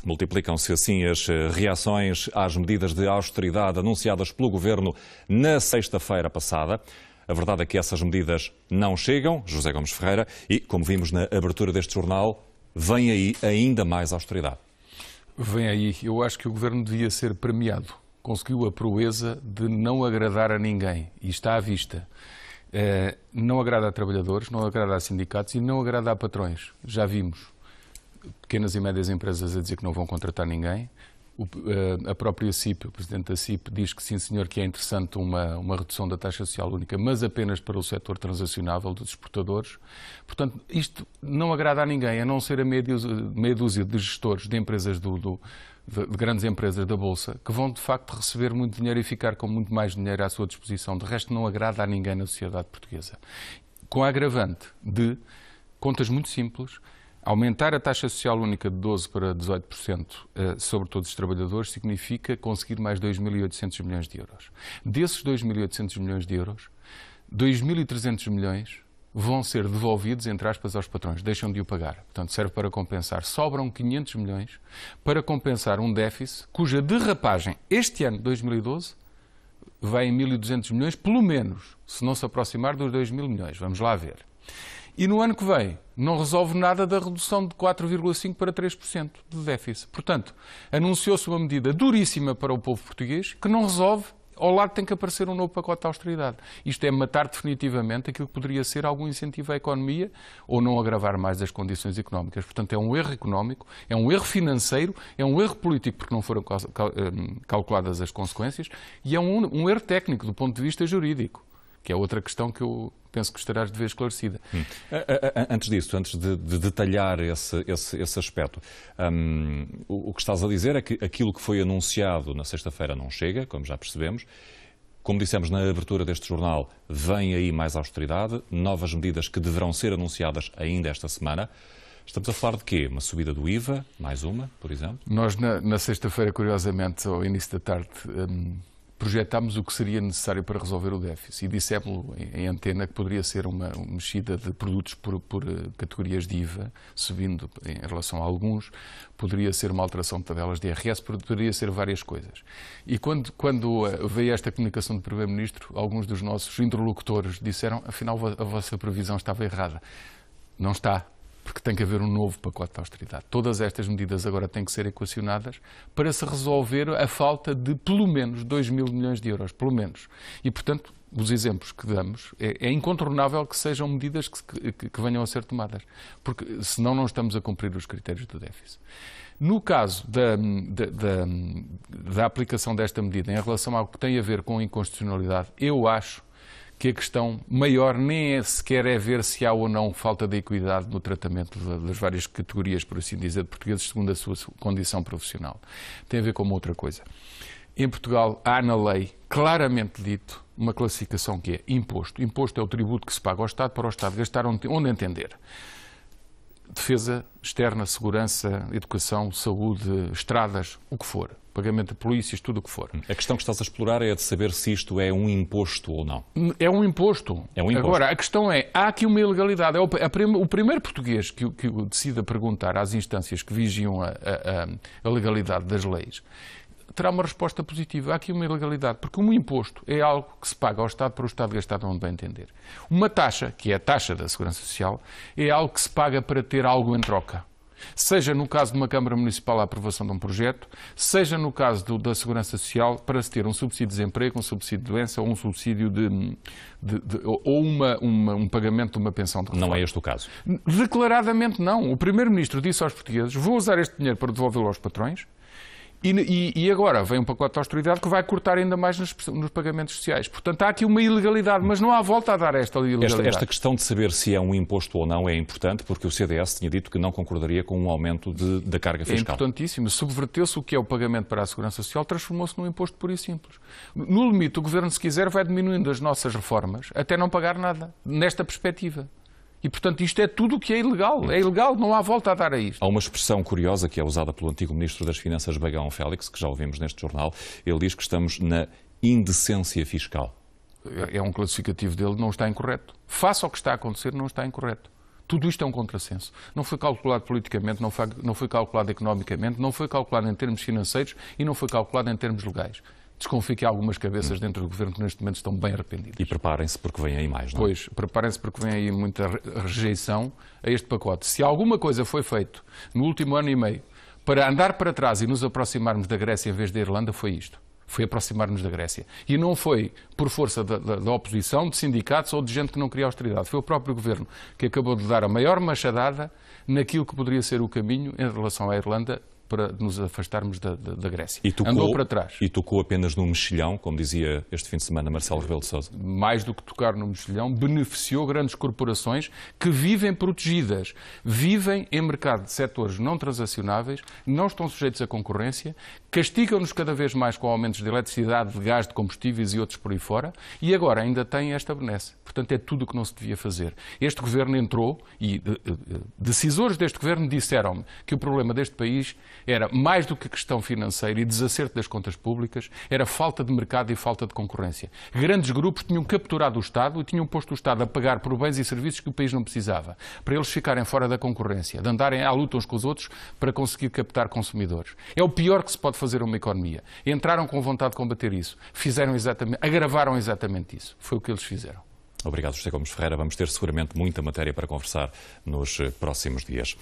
Multiplicam-se assim as reações às medidas de austeridade anunciadas pelo Governo na sexta-feira passada. A verdade é que essas medidas não chegam, José Gomes Ferreira, e, como vimos na abertura deste jornal, vem aí ainda mais austeridade. Vem aí. Eu acho que o Governo devia ser premiado. Conseguiu a proeza de não agradar a ninguém. E está à vista. Não agrada a trabalhadores, não agrada a sindicatos e não agrada a patrões. Já vimos pequenas e médias empresas a dizer que não vão contratar ninguém. A própria CIP, o Presidente da CIP, diz que sim, senhor, que é interessante uma redução da taxa social única, mas apenas para o setor transacionável dos exportadores. Portanto, isto não agrada a ninguém, a não ser a meia dúzia de gestores de empresas de grandes empresas da Bolsa, que vão, de facto, receber muito dinheiro e ficar com muito mais dinheiro à sua disposição. De resto, não agrada a ninguém na sociedade portuguesa. Com a agravante de contas muito simples. Aumentar a taxa social única de 12% para 18% sobre todos os trabalhadores significa conseguir mais 2.800 milhões de euros. Desses 2.800 milhões de euros, 2.300 milhões vão ser devolvidos, entre aspas, aos patrões. Deixam de o pagar. Portanto, serve para compensar. Sobram 500 milhões para compensar um déficit cuja derrapagem este ano, 2012, vai em 1.200 milhões, pelo menos, se não se aproximar dos 2.000 milhões. Vamos lá ver. E no ano que vem não resolve nada da redução de 4,5% para 3% de déficit. Portanto, anunciou-se uma medida duríssima para o povo português que não resolve. Ao lado tem que aparecer um novo pacote de austeridade. Isto é matar definitivamente aquilo que poderia ser algum incentivo à economia ou não agravar mais as condições económicas. Portanto, é um erro económico, é um erro financeiro, é um erro político porque não foram calculadas as consequências e é um erro técnico do ponto de vista jurídico, que é outra questão que eu penso que estarás de ver esclarecida. Antes disso, antes de detalhar esse aspecto, o que estás a dizer é que aquilo que foi anunciado na sexta-feira não chega, como já percebemos. Como dissemos na abertura deste jornal, vem aí mais austeridade, novas medidas que deverão ser anunciadas ainda esta semana. Estamos a falar de quê? Uma subida do IVA, mais uma, por exemplo? Nós, na sexta-feira, curiosamente, ao início da tarde, projetámos o que seria necessário para resolver o déficit e dissemos em antena que poderia ser uma mexida de produtos por categorias de IVA, subindo em relação a alguns, poderia ser uma alteração de tabelas de IRS, poderia ser várias coisas. E quando veio esta comunicação do Primeiro-Ministro, alguns dos nossos interlocutores disseram, afinal, a vossa previsão estava errada. Não está. Porque tem que haver um novo pacote de austeridade. Todas estas medidas agora têm que ser equacionadas para se resolver a falta de pelo menos 2.000 milhões de euros, pelo menos. E, portanto, os exemplos que damos, é incontornável que sejam medidas que venham a ser tomadas, porque senão não estamos a cumprir os critérios do déficit. No caso da aplicação desta medida em relação ao que tem a ver com a inconstitucionalidade, eu acho que a questão maior nem é sequer ver se há ou não falta de equidade no tratamento das várias categorias, por assim dizer, de portugueses segundo a sua condição profissional. Tem a ver com uma outra coisa. Em Portugal há na lei claramente dito uma classificação que é imposto. Imposto é o tributo que se paga ao Estado para o Estado gastar onde entender. Defesa externa, segurança, educação, saúde, estradas, o que for. Pagamento de polícias, tudo o que for. A questão que estás a explorar é a de saber se isto é um imposto ou não. É um imposto. É um imposto. Agora, a questão é, há aqui uma ilegalidade. O primeiro português que decida perguntar às instâncias que vigiam a legalidade das leis terá uma resposta positiva. Há aqui uma ilegalidade, porque um imposto é algo que se paga ao Estado para o Estado gastar onde bem entender. Uma taxa, que é a taxa da Segurança Social, é algo que se paga para ter algo em troca. Seja no caso de uma Câmara Municipal a aprovação de um projeto, seja no caso da Segurança Social para se ter um subsídio de desemprego, um subsídio de doença ou um subsídio ou um pagamento de uma pensão de reforma. Não é este o caso? Declaradamente não. O Primeiro-Ministro disse aos portugueses, vou usar este dinheiro para devolvê-lo aos patrões. E agora vem um pacote de austeridade que vai cortar ainda mais nos pagamentos sociais. Portanto, há aqui uma ilegalidade, mas não há volta a dar esta ilegalidade. Esta questão de saber se é um imposto ou não é importante, porque o CDS tinha dito que não concordaria com um aumento da carga fiscal. É importantíssimo. Subverteu-se o que é o pagamento para a Segurança Social, transformou-se num imposto puro e simples. No limite, o Governo, se quiser, vai diminuindo as nossas reformas até não pagar nada, nesta perspectiva. E, portanto, isto é tudo o que é ilegal. É ilegal, não há volta a dar a isto. Há uma expressão curiosa que é usada pelo antigo Ministro das Finanças, Bagão Félix, que já ouvimos neste jornal. Ele diz que estamos na indecência fiscal. É um classificativo dele, não está incorreto. Face ao que está a acontecer, não está incorreto. Tudo isto é um contrassenso. Não foi calculado politicamente, não foi calculado economicamente, não foi calculado em termos financeiros e não foi calculado em termos legais. Desconfio que há algumas cabeças dentro do Governo que neste momento estão bem arrependidas. E preparem-se porque vem aí mais, não é? Pois, preparem-se porque vem aí muita rejeição a este pacote. Se alguma coisa foi feito no último ano e meio para andar para trás e nos aproximarmos da Grécia em vez da Irlanda, foi isto. Foi aproximar-nos da Grécia. E não foi por força da oposição, de sindicatos ou de gente que não queria austeridade. Foi o próprio Governo que acabou de dar a maior machadada naquilo que poderia ser o caminho em relação à Irlanda para nos afastarmos da Grécia. Andou para trás. E tocou apenas num mexilhão, como dizia este fim de semana Marcelo Rebelo de Sousa. Mais do que tocar no mexilhão, beneficiou grandes corporações que vivem protegidas, vivem em mercado de setores não transacionáveis, não estão sujeitos à concorrência, castigam-nos cada vez mais com aumentos de eletricidade, de gás, de combustíveis e outros por aí fora, e agora ainda têm esta benesse. Portanto, é tudo o que não se devia fazer. Este Governo entrou e decisores deste Governo disseram-me que o problema deste país era mais do que questão financeira e desacerto das contas públicas, era falta de mercado e falta de concorrência. Grandes grupos tinham capturado o Estado e tinham posto o Estado a pagar por bens e serviços que o país não precisava, para eles ficarem fora da concorrência, de andarem à luta uns com os outros para conseguir captar consumidores. É o pior que se pode fazer a uma economia. Entraram com vontade de combater isso, agravaram exatamente isso. Foi o que eles fizeram. Obrigado, José Gomes Ferreira. Vamos ter seguramente muita matéria para conversar nos próximos dias.